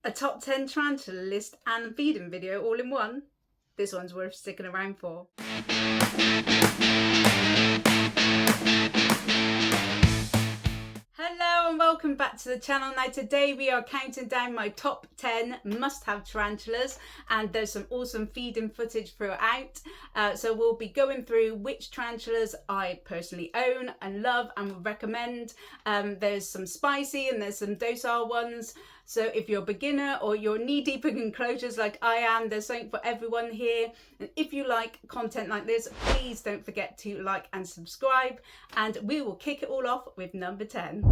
A top 10 tarantula list and feeding video all in one. This one's worth sticking around for. Hello and welcome back to the channel. Now today we are counting down my top 10 must-have tarantulas, and there's some awesome feeding footage throughout. So we'll be going through which tarantulas I personally own and love and would recommend. There's some spicy and there's some docile ones. So if you're a beginner or you're knee-deep in enclosures like I am, there's something for everyone here. And if you like content like this, please don't forget to like and subscribe. And we will kick it all off with number 10.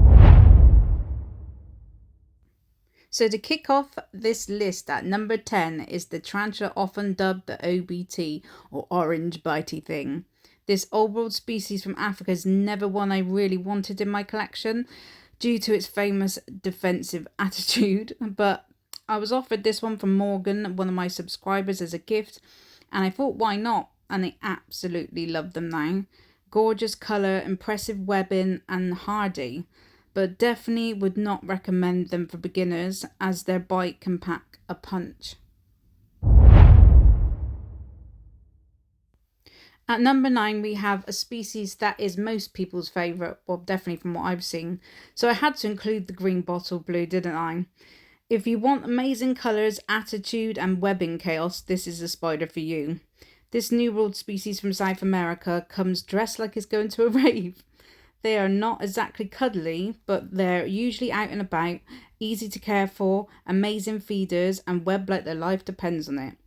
So to kick off this list at number 10 is the tarantula often dubbed the OBT, or orange bitey thing. This old world species from Africa is never one I really wanted in my collection, due to its famous defensive attitude, but I was offered this one from Morgan, one of my subscribers, as a gift, and I thought why not, and I absolutely love them now. Gorgeous colour, impressive webbing and hardy, but definitely would not recommend them for beginners as their bite can pack a punch. At number 9, we have a species that is most people's favourite, well, definitely from what I've seen. So I had to include the green bottle blue, didn't I? If you want amazing colours, attitude and webbing chaos, this is a spider for you. This New World species from South America comes dressed like it's going to a rave. They are not exactly cuddly, but they're usually out and about, easy to care for, amazing feeders and web like their life depends on it.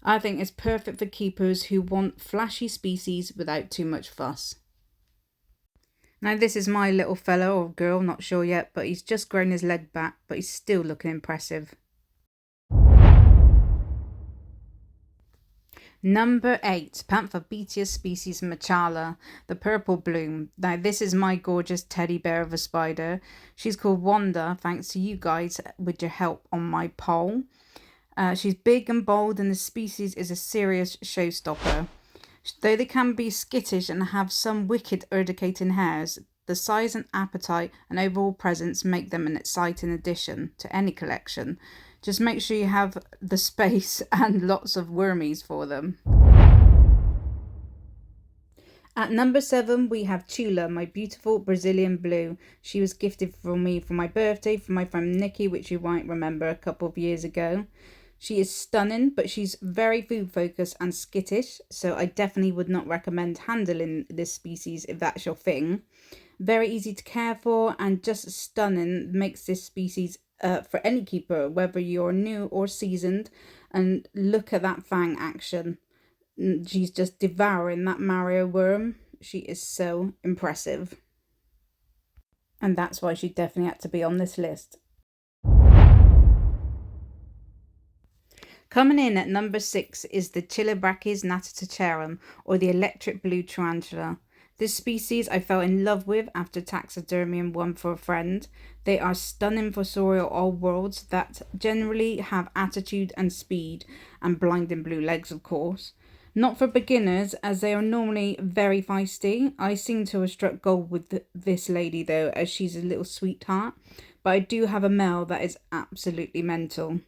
I think it's perfect for keepers who want flashy species without too much fuss. Now this is my little fellow or girl, not sure yet, but he's just grown his leg back, but he's still looking impressive. Number 8, Pamphobeteus species machala, the purple bloom. Now this is my gorgeous teddy bear of a spider. She's called Wanda, thanks to you guys with your help on my poll. She's big and bold, and the species is a serious showstopper. Though they can be skittish and have some wicked urticating hairs, the size and appetite and overall presence make them an exciting addition to any collection. Just make sure you have the space and lots of wormies for them. At number 7, we have Tula, my beautiful Brazilian blue. She was gifted for me for my birthday from my friend Nikki, which you might remember a couple of years ago. She is stunning, but she's very food focused and skittish, so I definitely would not recommend handling this species if that's your thing. Very easy to care for and just stunning makes this species for any keeper, whether you're new or seasoned. And look at that fang action. She's just devouring that Mario worm. She is so impressive. And that's why she definitely had to be on this list. Coming in at number 6 is the Chilobrachys natanicharum, or the electric blue tarantula. This species I fell in love with after taxidermying one for a friend. They are stunning fossorial old worlds that generally have attitude and speed, and blinding blue legs of course. Not for beginners, as they are normally very feisty. I seem to have struck gold with this lady though, as she's a little sweetheart, but I do have a male that is absolutely mental.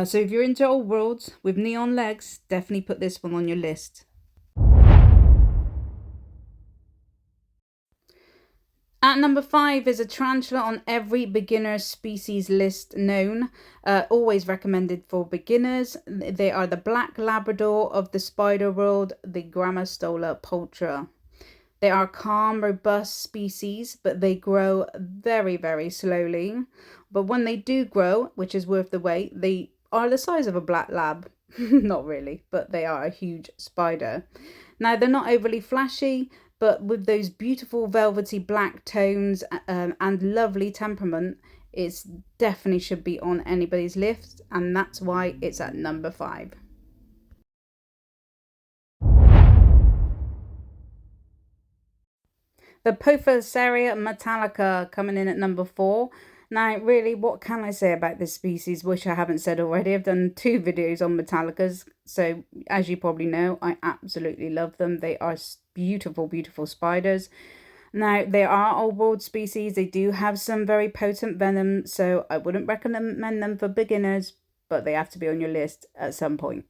So if you're into old worlds with neon legs, definitely put this one on your list. At number 5 is a tarantula on every beginner species list known, always recommended for beginners. They are the black Labrador of the spider world, the Grammostola pulchra. They are calm, robust species, but they grow very, very slowly. But when they do grow, which is worth the wait, they are the size of a black lab. Not really, but they are a huge spider. Now, they're not overly flashy, but with those beautiful velvety black tones and lovely temperament, it definitely should be on anybody's list, and that's why it's at number 5. The Poecilotheria metallica coming in at number 4. Now, really, what can I say about this species, which I haven't said already? I've done 2 videos on metallicas, so as you probably know, I absolutely love them. They are beautiful, beautiful spiders. Now, they are old world species. They do have some very potent venom, so I wouldn't recommend them for beginners, but they have to be on your list at some point.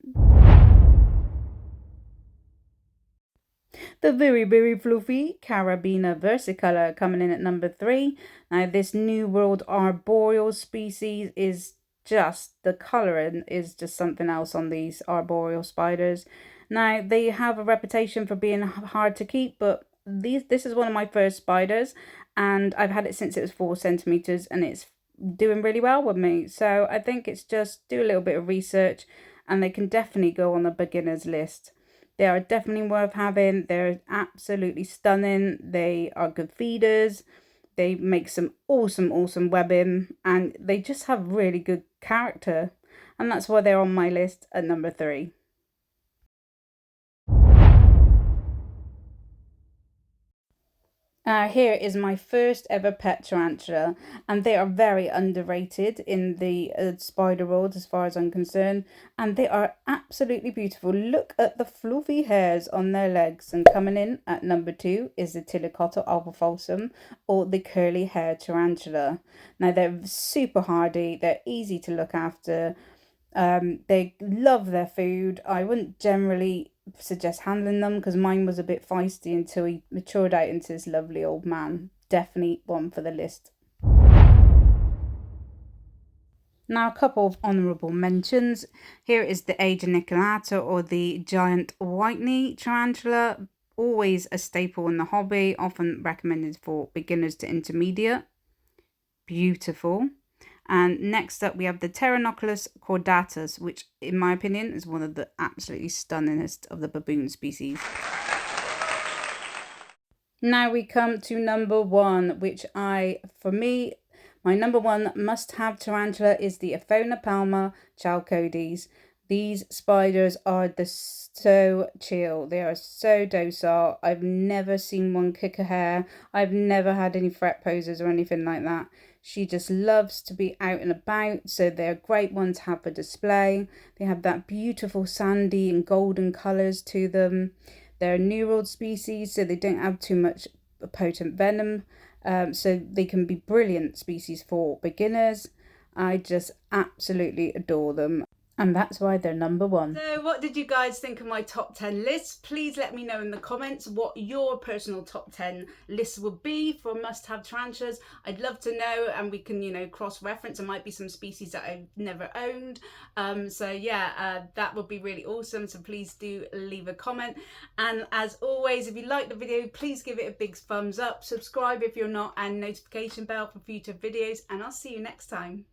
The very, very fluffy Caribena versicolor coming in at number 3. Now, this New World arboreal species is just, the colouring is just something else on these arboreal spiders. Now, they have a reputation for being hard to keep, but this is one of my first spiders, and I've had it since it was 4 centimeters, and it's doing really well with me. So I think it's just do a little bit of research, and they can definitely go on the beginner's list. They are definitely worth having. They're absolutely stunning. They are good feeders. They make some awesome webbing, and they just have really good character. And that's why they're on my list at number 3. Here is my first ever pet tarantula, and they are very underrated in the spider world as far as I'm concerned, and they are absolutely beautiful. Look at the fluffy hairs on their legs. And coming in at number 2 is the Tliltocatl albophilsum, or the curly hair tarantula. Now, they're super hardy, they're easy to look after. They love their food. I wouldn't generally suggest handling them because mine was a bit feisty until he matured out into this lovely old man. Definitely one for the list. Now, a couple of honourable mentions. Here is the Aegeniculata, or the giant white-knee tarantula. Always a staple in the hobby, often recommended for beginners to intermediate. Beautiful. And next up we have the Pterinochilus caudatus, which in my opinion is one of the absolutely stunningest of the baboon species. Now we come to number 1, which for me, my number 1 must-have tarantula is the Aphonopelma chalcodes. These spiders are so chill. They are so docile. I've never seen one kick a hair. I've never had any fret poses or anything like that. She just loves to be out and about, so they're a great one to have for display. They have that beautiful sandy and golden colours to them. They're a New World species, so they don't have too much potent venom, so they can be brilliant species for beginners. I just absolutely adore them. And that's why they're number 1. So what did you guys think of my top 10 lists? Please let me know in the comments what your personal top 10 lists would be for must-have tarantulas. I'd love to know, and we can, cross-reference. There might be some species that I've never owned. So yeah, that would be really awesome. So please do leave a comment. And as always, if you like the video, please give it a big thumbs up. Subscribe if you're not, and notification bell for future videos. And I'll see you next time.